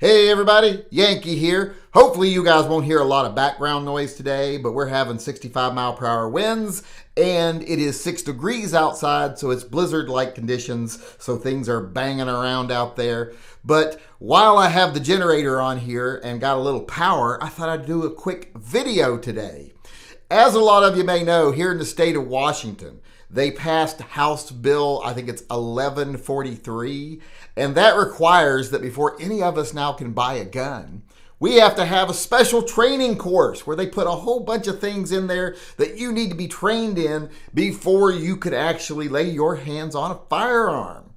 Hey everybody, Yankee here. Hopefully you guys won't hear a lot of background noise today, but we're having 65-mile-per-hour winds and it is 6 degrees outside, so it's blizzard-like conditions, so things are banging around out there. But while I have the generator on here and got a little power, I thought I'd do a quick video today. As a lot of you may know, here in the state of Washington, they passed House Bill, I think it's 1143, and that requires that before any of us now can buy a gun, we have to have a special training course where they put a whole bunch of things in there that you need to be trained in before you could actually lay your hands on a firearm.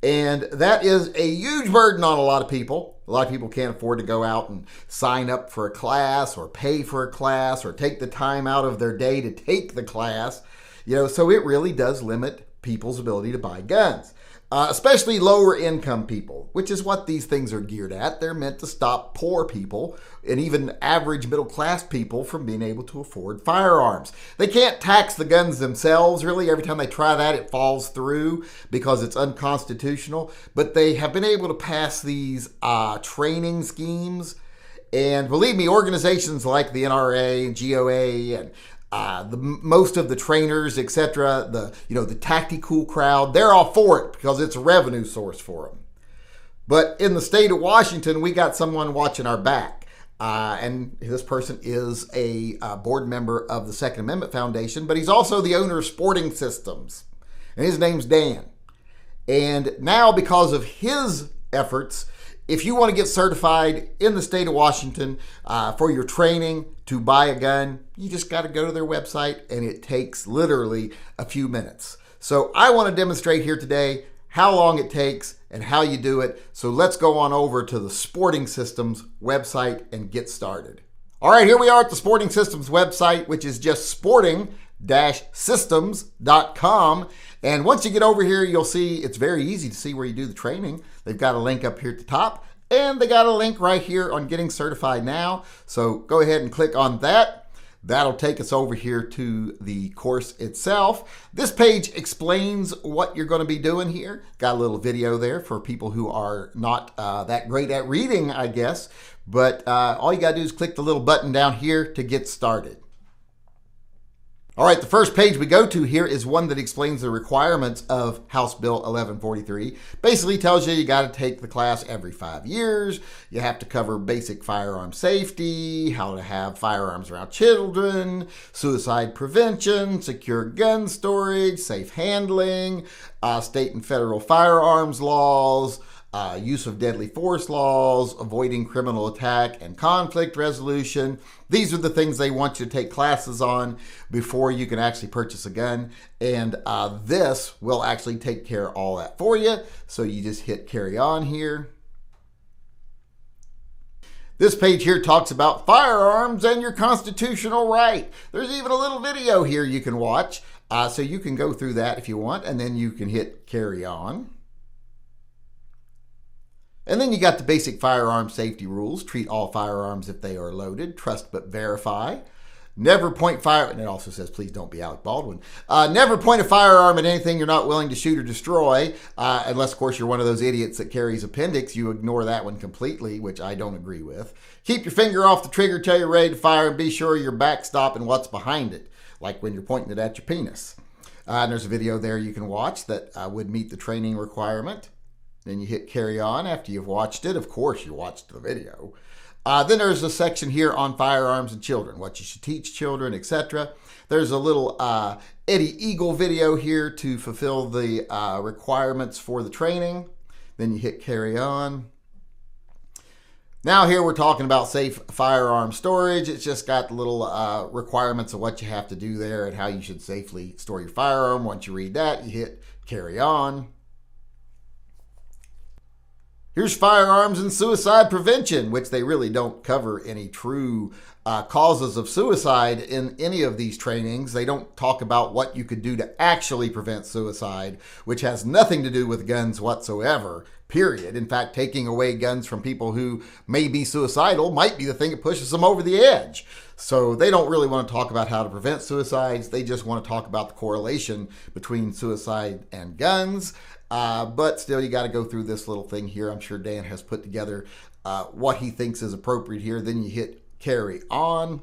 And that is a huge burden on a lot of people. A lot of people can't afford to go out and sign up for a class or pay for a class or take the time out of their day to take the class. So it really does limit people's ability to buy guns, especially lower income people, which is what these things are geared at. They're meant to stop poor people and even average middle class people from being able to afford firearms. They can't tax the guns themselves, really. Every time they try that, it falls through because it's unconstitutional. But they have been able to pass these training schemes. And believe me, organizations like the NRA and GOA and most of the trainers, etc., the tactical crowd, they're all for it because it's a revenue source for them. But in the state of Washington, we got someone watching our back. And this person is a board member of the Second Amendment Foundation, but he's also the owner of Sporting Systems. And his name's Dan. And now, because of his efforts, if you want to get certified in the state of Washington for your training to buy a gun, you just got to go to their website, and it takes literally a few minutes. So I want to demonstrate here today how long it takes and how you do it. So let's go on over to the Sporting Systems website and get started. All right, here we are at the Sporting Systems website, which is just sporting-systems.com. And once you get over here, you'll see it's very easy to see where you do the training. They've got a link up here at the top, and they got a link right here on getting certified now. So go ahead and click on that. That'll take us over here to the course itself. This page explains what you're going to be doing here. Got a little video there for people who are not that great at reading, I guess. But all you got to do is click the little button down here to get started. All right, the first page we go to here is one that explains the requirements of House Bill 1143. Basically tells you got to take the class every 5 years. You have to cover basic firearm safety, how to have firearms around children, suicide prevention, secure gun storage, safe handling, state and federal firearms laws, use of deadly force laws, avoiding criminal attack and conflict resolution. These are the things they want you to take classes on before you can actually purchase a gun. And this will actually take care of all that for you. So you just hit carry on here. This page here talks about firearms and your constitutional right. There's even a little video here you can watch. So you can go through that if you want, and then you can hit carry on. And then you got the basic firearm safety rules. Treat all firearms if they are loaded. Trust but verify. Never point fire, and it also says please don't be Alec Baldwin. Never point a firearm at anything you're not willing to shoot or destroy, unless of course you're one of those idiots that carries appendix. You ignore that one completely, which I don't agree with. Keep your finger off the trigger till you're ready to fire, and be sure you're backstopping what's behind it, like when you're pointing it at your penis. And there's a video there you can watch that would meet the training requirement. Then you hit carry on after you've watched it. Of course, you watched the video. Then there's a section here on firearms and children, what you should teach children, etc. There's a little Eddie Eagle video here to fulfill the requirements for the training. Then you hit carry on. Now here we're talking about safe firearm storage. It's just got the little requirements of what you have to do there and how you should safely store your firearm. Once you read that, you hit carry on. Here's firearms and suicide prevention, which they really don't cover any true causes of suicide in any of these trainings. They don't talk about what you could do to actually prevent suicide, which has nothing to do with guns whatsoever, period. In fact, taking away guns from people who may be suicidal might be the thing that pushes them over the edge. So they don't really want to talk about how to prevent suicides. They just want to talk about the correlation between suicide and guns. But still, you got to go through this little thing here. I'm sure Dan has put together what he thinks is appropriate here. Then you hit carry on.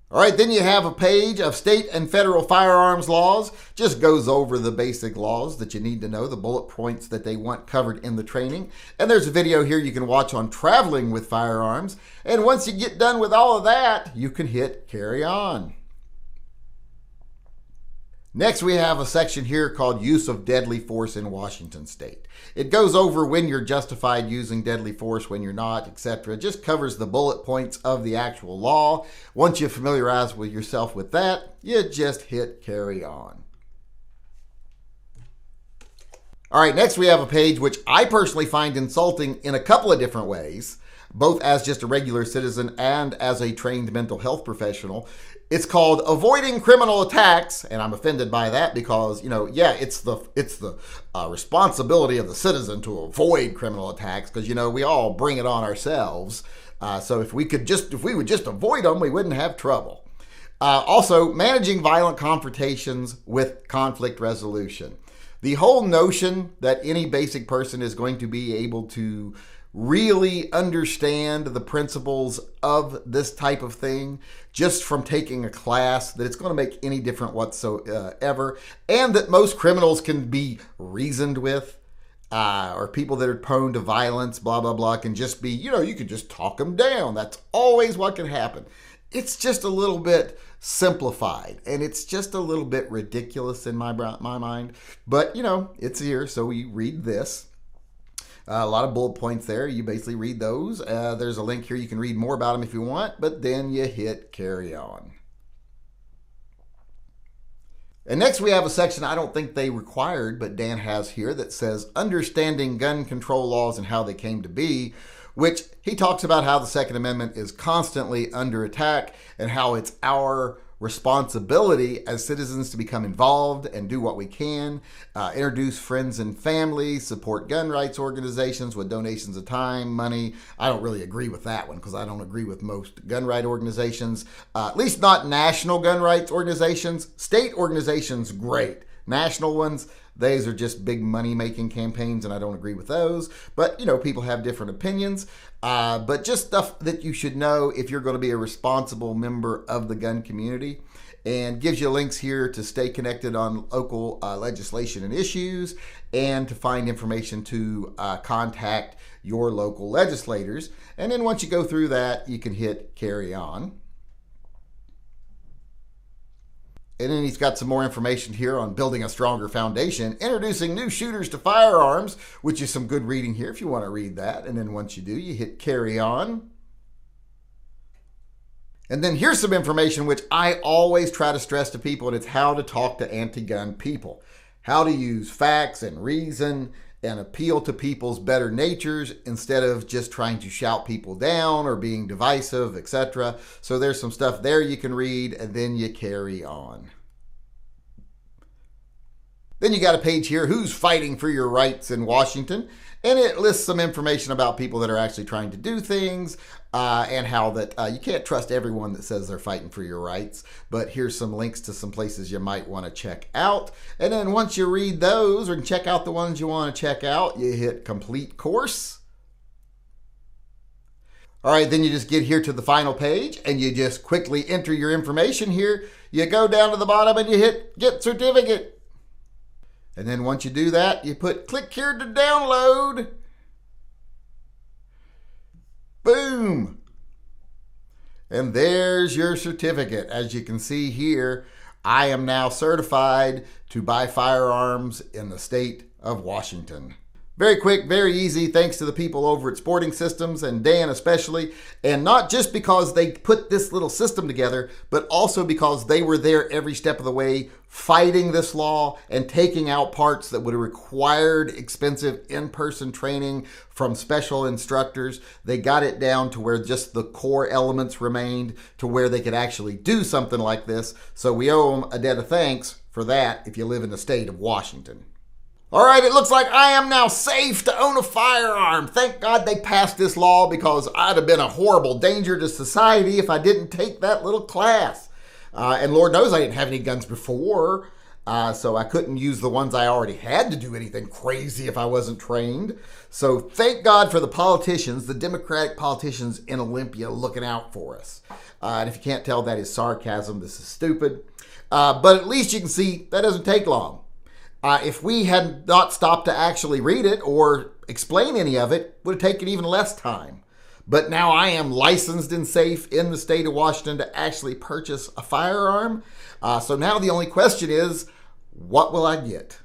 All right, then you have a page of state and federal firearms laws. Just goes over the basic laws that you need to know, the bullet points that they want covered in the training. And there's a video here you can watch on traveling with firearms. And once you get done with all of that, you can hit carry on. Next, we have a section here called Use of Deadly Force in Washington State. It goes over when you're justified using deadly force, when you're not, etc. It just covers the bullet points of the actual law. Once you familiarize with yourself with that, you just hit carry on. All right, next we have a page which I personally find insulting in a couple of different ways, both as just a regular citizen and as a trained mental health professional. It's called Avoiding Criminal Attacks, and I'm offended by that because, it's the responsibility of the citizen to avoid criminal attacks because, we all bring it on ourselves. So if we would just avoid them, we wouldn't have trouble. Also, managing violent confrontations with conflict resolution. The whole notion that any basic person is going to be able to really understand the principles of this type of thing just from taking a class, that it's going to make any difference whatsoever, and that most criminals can be reasoned with, or people that are prone to violence, blah, blah, blah, can just be, you can just talk them down. That's always what can happen. It's just a little bit simplified, and it's just a little bit ridiculous in my mind. But, it's here, so we read this. A lot of bullet points there. You basically read those. There's a link here. You can read more about them if you want, but then you hit carry on. And next we have a section I don't think they required, but Dan has here, that says Understanding Gun Control Laws and How They Came to Be, which he talks about how the Second Amendment is constantly under attack and how it's our responsibility as citizens to become involved and do what we can, introduce friends and family, support gun rights organizations with donations of time, money. I don't really agree with that one because I don't agree with most gun right organizations, at least not national gun rights organizations. State organizations, great. National ones, these are just big money-making campaigns, and I don't agree with those. But, people have different opinions. But just stuff that you should know if you're going to be a responsible member of the gun community. And gives you links here to stay connected on local legislation and issues, and to find information to contact your local legislators. And then once you go through that, you can hit carry on. And then he's got some more information here on building a stronger foundation, introducing new shooters to firearms, which is some good reading here if you want to read that. And then once you do, you hit carry on. And then here's some information which I always try to stress to people, and it's how to talk to anti-gun people. How to use facts and reason and appeal to people's better natures instead of just trying to shout people down or being divisive, etc. So there's some stuff there you can read, and then you carry on. Then you got a page here, Who's Fighting for Your Rights in Washington? And it lists some information about people that are actually trying to do things, and how that you can't trust everyone that says they're fighting for your rights. But here's some links to some places you might want to check out. And then once you read those or check out the ones you want to check out, you hit complete course. All right, then you just get here to the final page, and you just quickly enter your information here. You go down to the bottom and you hit Get Certificate. And then once you do that, you put click here to download. Boom. And there's your certificate. As you can see here, I am now certified to buy firearms in the state of Washington. Very quick, very easy, thanks to the people over at Sporting Systems, and Dan especially. And not just because they put this little system together, but also because they were there every step of the way fighting this law and taking out parts that would have required expensive in-person training from special instructors. They got it down to where just the core elements remained, to where they could actually do something like this. So we owe them a debt of thanks for that if you live in the state of Washington. All right, it looks like I am now safe to own a firearm. Thank God they passed this law, because I'd have been a horrible danger to society if I didn't take that little class. And Lord knows I didn't have any guns before. So I couldn't use the ones I already had to do anything crazy if I wasn't trained. So thank God for the politicians, the Democratic politicians in Olympia looking out for us. And if you can't tell, that is sarcasm. This is stupid. But at least you can see that doesn't take long. If we had not stopped to actually read it or explain any of it, it would have taken even less time. But now I am licensed and safe in the state of Washington to actually purchase a firearm. So now the only question is, what will I get?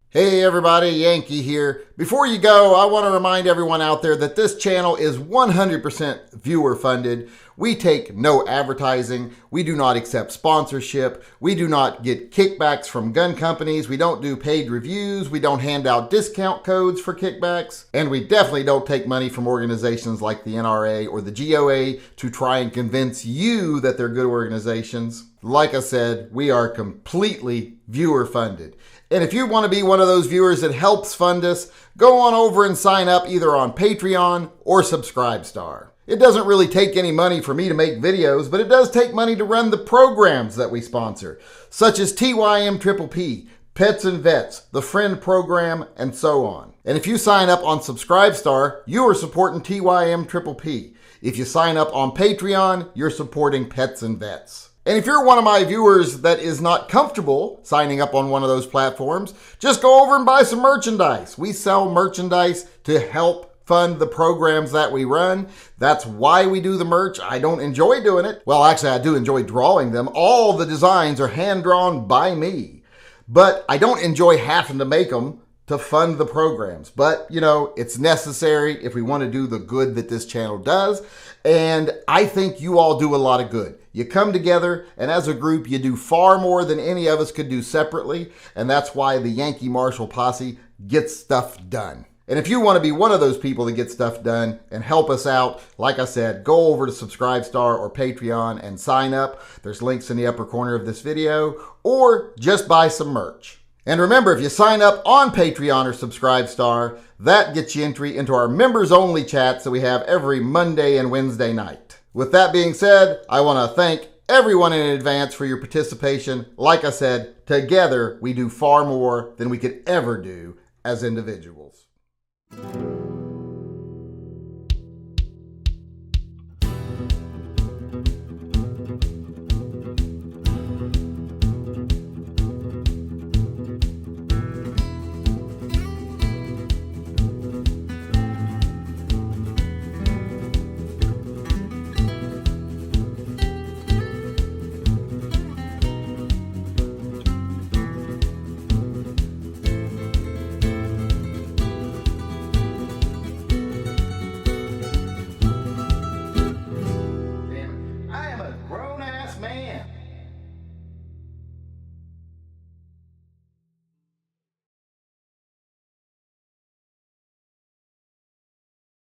Hey everybody, Yankee here. Before you go, I want to remind everyone out there that this channel is 100% viewer funded. We take no advertising. We do not accept sponsorship. We do not get kickbacks from gun companies. We don't do paid reviews. We don't hand out discount codes for kickbacks. And we definitely don't take money from organizations like the NRA or the GOA to try and convince you that they're good organizations. Like I said, we are completely viewer funded. And if you want to be one of those viewers that helps fund us, go on over and sign up either on Patreon or Subscribestar. It doesn't really take any money for me to make videos, but it does take money to run the programs that we sponsor, such as TYMP, Pets and Vets, the Friend Program, and so on. And if you sign up on Subscribestar, you are supporting TYMP. If you sign up on Patreon, you're supporting Pets and Vets. And if you're one of my viewers that is not comfortable signing up on one of those platforms, just go over and buy some merchandise. We sell merchandise to help fund the programs that we run. That's why we do the merch. I don't enjoy doing it. Well, actually, I do enjoy drawing them. All the designs are hand-drawn by me. But I don't enjoy having to make them to fund the programs. But, you know, it's necessary if we want to do the good that this channel does. And I think you all do a lot of good. You come together, and as a group, you do far more than any of us could do separately. And that's why the Yankee Marshall Posse gets stuff done. And if you want to be one of those people that get stuff done and help us out, like I said, go over to Subscribestar or Patreon and sign up. There's links in the upper corner of this video, or just buy some merch. And remember, if you sign up on Patreon or Subscribestar, that gets you entry into our members-only chats that we have every Monday and Wednesday night. With that being said, I want to thank everyone in advance for your participation. Like I said, together we do far more than we could ever do as individuals.